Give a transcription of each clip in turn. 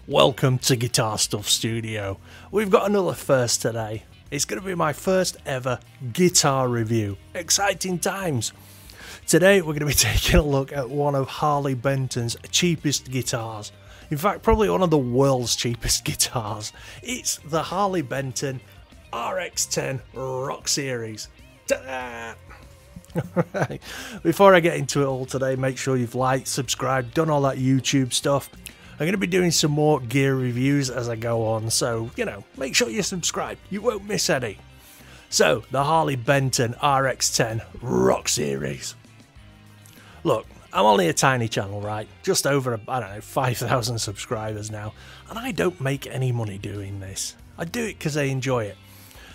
Welcome to Guitar Stuff Studio. We've got another first today. It's going to be my first ever guitar review. Exciting times. Today we're going to be taking a look at one of Harley Benton's cheapest guitars. In fact, probably one of the world's cheapest guitars. It's the Harley Benton RX10 Rock Series. Ta-da! Right. Before I get into it all today, make sure you've liked, subscribed, done all that YouTube stuff. I'm going to be doing some more gear reviews as I go on, so, make sure you subscribe. You won't miss any. So, the Harley Benton RX10 Rock Series. Look, I'm only a tiny channel, right? Just over, 5,000 subscribers now. And I don't make any money doing this. I do it because I enjoy it.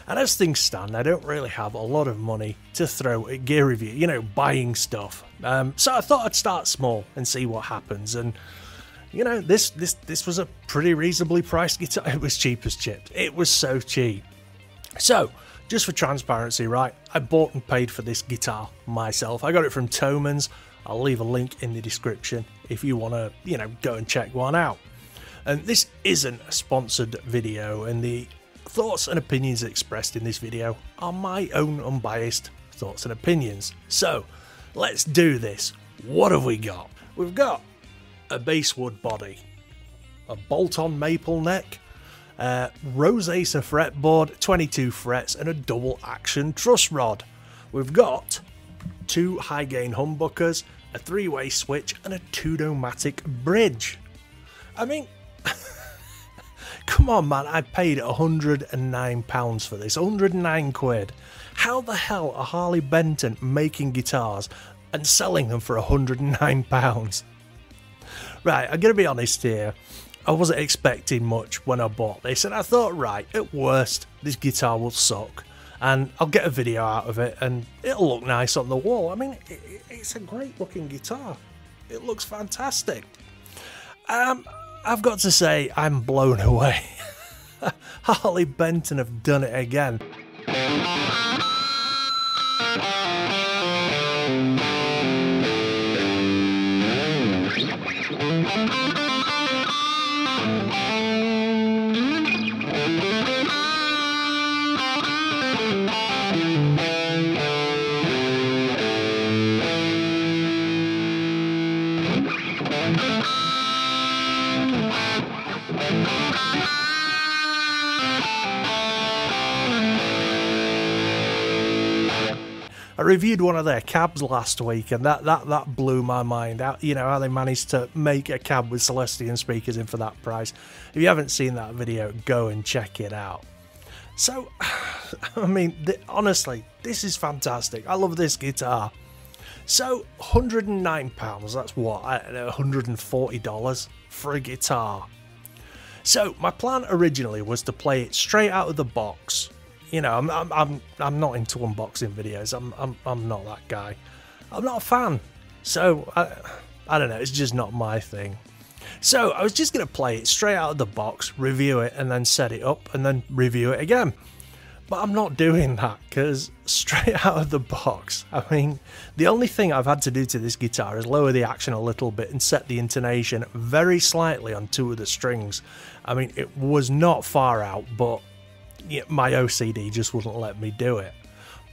And as things stand, I don't really have a lot of money to throw at gear review, buying stuff. So I thought I'd start small and see what happens. And this was a pretty reasonably priced guitar. It was cheap as chips. It was so cheap. So, just for transparency, right, I bought and paid for this guitar myself. I got it from Thomanns. I'll leave a link in the description if you want to, go and check one out. And this isn't a sponsored video, and the thoughts and opinions expressed in this video are my own unbiased thoughts and opinions. So, let's do this. What have we got? We've got a basswood body, a bolt-on maple neck, rose acer fretboard, 22 frets, and a double action truss rod. We've got two high gain humbuckers, a three-way switch, and a 2-domatic bridge. I mean, come on man, I paid £109 for this, 109 quid. How the hell are Harley Benton making guitars and selling them for £109? Right, I'm going to be honest here, I wasn't expecting much when I bought this, and I thought, right, at worst, this guitar will suck, and I'll get a video out of it, and it'll look nice on the wall. I mean, it's a great looking guitar. It looks fantastic. I've got to say, I'm blown away. Harley Benton have done it again. I reviewed one of their cabs last week, and that blew my mind out. How they managed to make a cab with Celestion speakers in for that price. If you haven't seen that video, go and check it out. So, I mean, honestly, this is fantastic. I love this guitar. So, £109, that's what, $140 for a guitar. So, my plan originally was to play it straight out of the box. I'm not into unboxing videos. I'm not that guy. I'm not a fan. So I don't know. It's just not my thing. So I was just gonna play it straight out of the box, review it, and then set it up, and then review it again. But I'm not doing that because straight out of the box. I mean, the only thing I've had to do to this guitar is lower the action a little bit and set the intonation very slightly on two of the strings. I mean, it was not far out, but my OCD just wouldn't let me do it.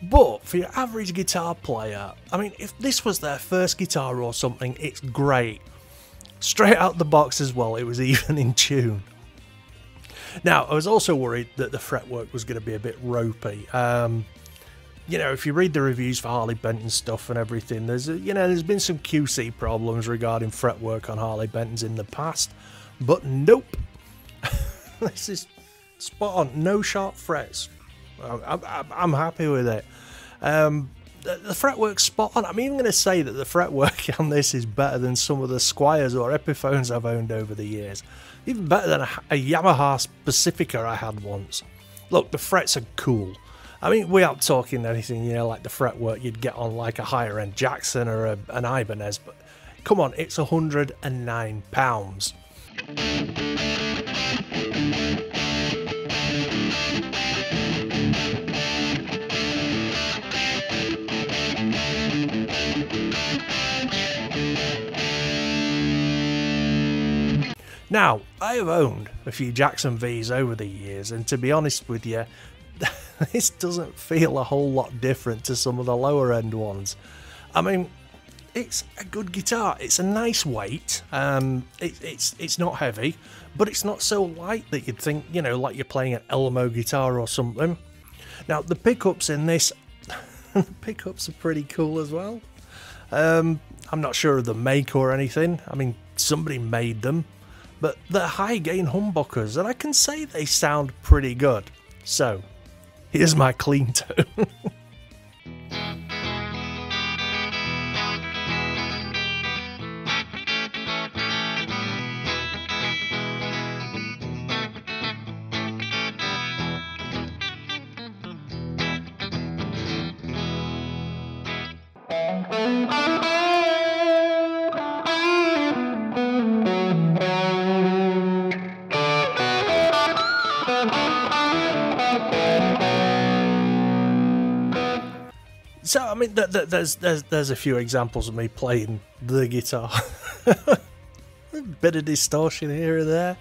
But for your average guitar player, I mean, if this was their first guitar or something, it's great. Straight out the box as well, it was even in tune. Now, I was also worried that the fretwork was going to be a bit ropey. If you read the reviews for Harley Benton stuff and everything, there's been some QC problems regarding fretwork on Harley Bentons in the past, but nope. This is spot on, no sharp frets. I'm happy with it. The fretwork's spot on. I'm even going to say that the fretwork on this is better than some of the Squires or Epiphones I've owned over the years. Even better than a Yamaha Pacifica I had once. Look, the frets are cool. I mean, we aren't talking anything, like the fretwork you'd get on like a higher end Jackson or an Ibanez, but come on, it's £109. Now, I have owned a few Jackson V's over the years, and to be honest with you, this doesn't feel a whole lot different to some of the lower end ones. I mean, it's a good guitar. It's a nice weight. It's not heavy, but it's not so light that you'd think, you know, like you're playing an Elmo guitar or something. Now, the pickups in this, the pickups are pretty cool as well. I'm not sure of the make or anything. I mean, somebody made them, but they're high gain humbuckers, and I can say they sound pretty good. So, here's my clean tone. So I mean, there's a few examples of me playing the guitar. A bit of distortion here and there.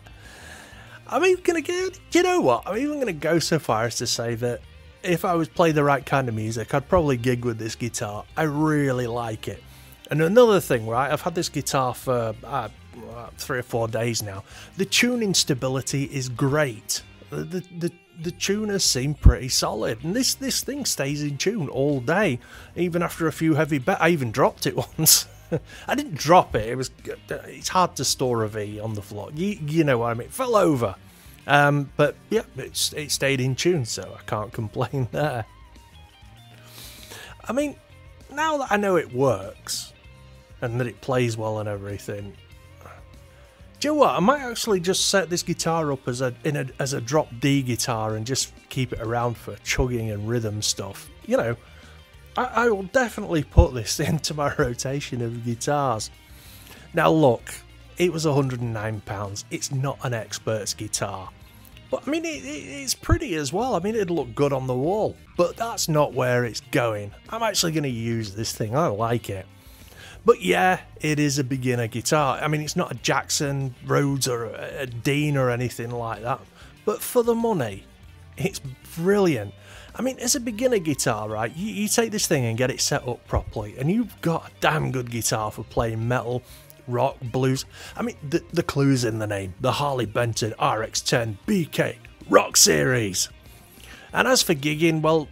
I'm even gonna get, you know what? I'm even gonna go so far as to say that if I was playing the right kind of music, I'd probably gig with this guitar. I really like it. And another thing, right? I've had this guitar for 3 or 4 days now. The tuning stability is great. The tuners seem pretty solid, and this thing stays in tune all day, even after a few heavy bets. I even dropped it once. I didn't drop it. It's hard to store a V on the floor. You know what I mean? It fell over, but yeah, it stayed in tune, so I can't complain there. I mean, now that I know it works and that it plays well and everything, do you know what? I might actually just set this guitar up as a drop D guitar and just keep it around for chugging and rhythm stuff. You know, I will definitely put this into my rotation of guitars. Now look, it was £109. It's not an expert's guitar, but I mean it's pretty as well. I mean, it'd look good on the wall, but that's not where it's going. I'm actually going to use this thing. I like it. But yeah, it is a beginner guitar. I mean, it's not a Jackson, Rhodes or a Dean or anything like that. But for the money, it's brilliant. I mean, as a beginner guitar, right, you take this thing and get it set up properly, and you've got a damn good guitar for playing metal, rock, blues. I mean, the clue's in the name. The Harley Benton RX10 BK Rock Series. And as for gigging, well,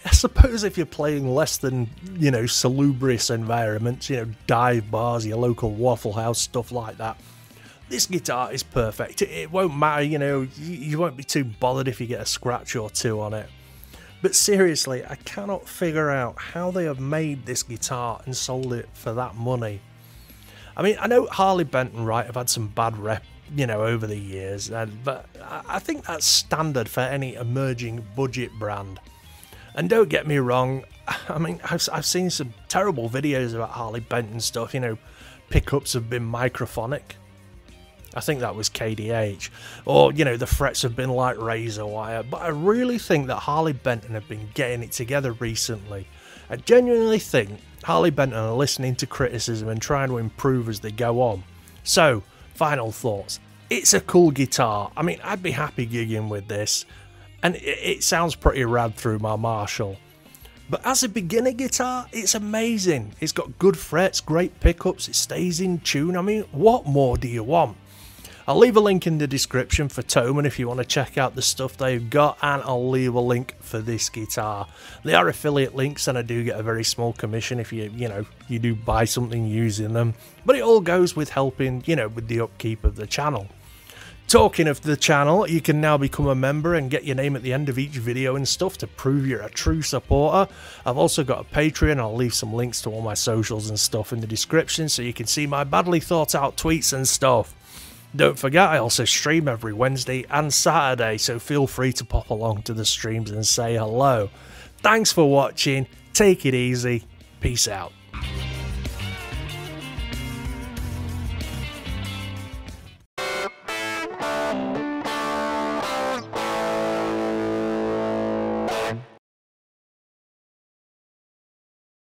I suppose if you're playing less than, you know, salubrious environments, you know, dive bars, your local Waffle House, stuff like that, this guitar is perfect. It won't matter, you know, you won't be too bothered if you get a scratch or two on it. But seriously, I cannot figure out how they have made this guitar and sold it for that money. I mean, I know Harley Benton, right, have had some bad rep, you know, over the years, but I think that's standard for any emerging budget brand. And don't get me wrong, I mean, I've seen some terrible videos about Harley Benton stuff, you know, pickups have been microphonic. I think that was KDH. Or, you know, the frets have been like razor wire. But I really think that Harley Benton have been getting it together recently. I genuinely think Harley Benton are listening to criticism and trying to improve as they go on. So, final thoughts. It's a cool guitar. I mean, I'd be happy gigging with this. And it sounds pretty rad through my Marshall. But as a beginner guitar, it's amazing. It's got good frets, great pickups, it stays in tune. I mean, what more do you want? I'll leave a link in the description for Thomann if you want to check out the stuff they've got, and I'll leave a link for this guitar. They are affiliate links, and I do get a very small commission if you do buy something using them. But it all goes with helping, you know, with the upkeep of the channel. Talking of the channel, you can now become a member and get your name at the end of each video and stuff to prove you're a true supporter. I've also got a Patreon. I'll leave some links to all my socials and stuff in the description so you can see my badly thought out tweets and stuff. Don't forget, I also stream every Wednesday and Saturday, so feel free to pop along to the streams and say hello. Thanks for watching, take it easy, peace out.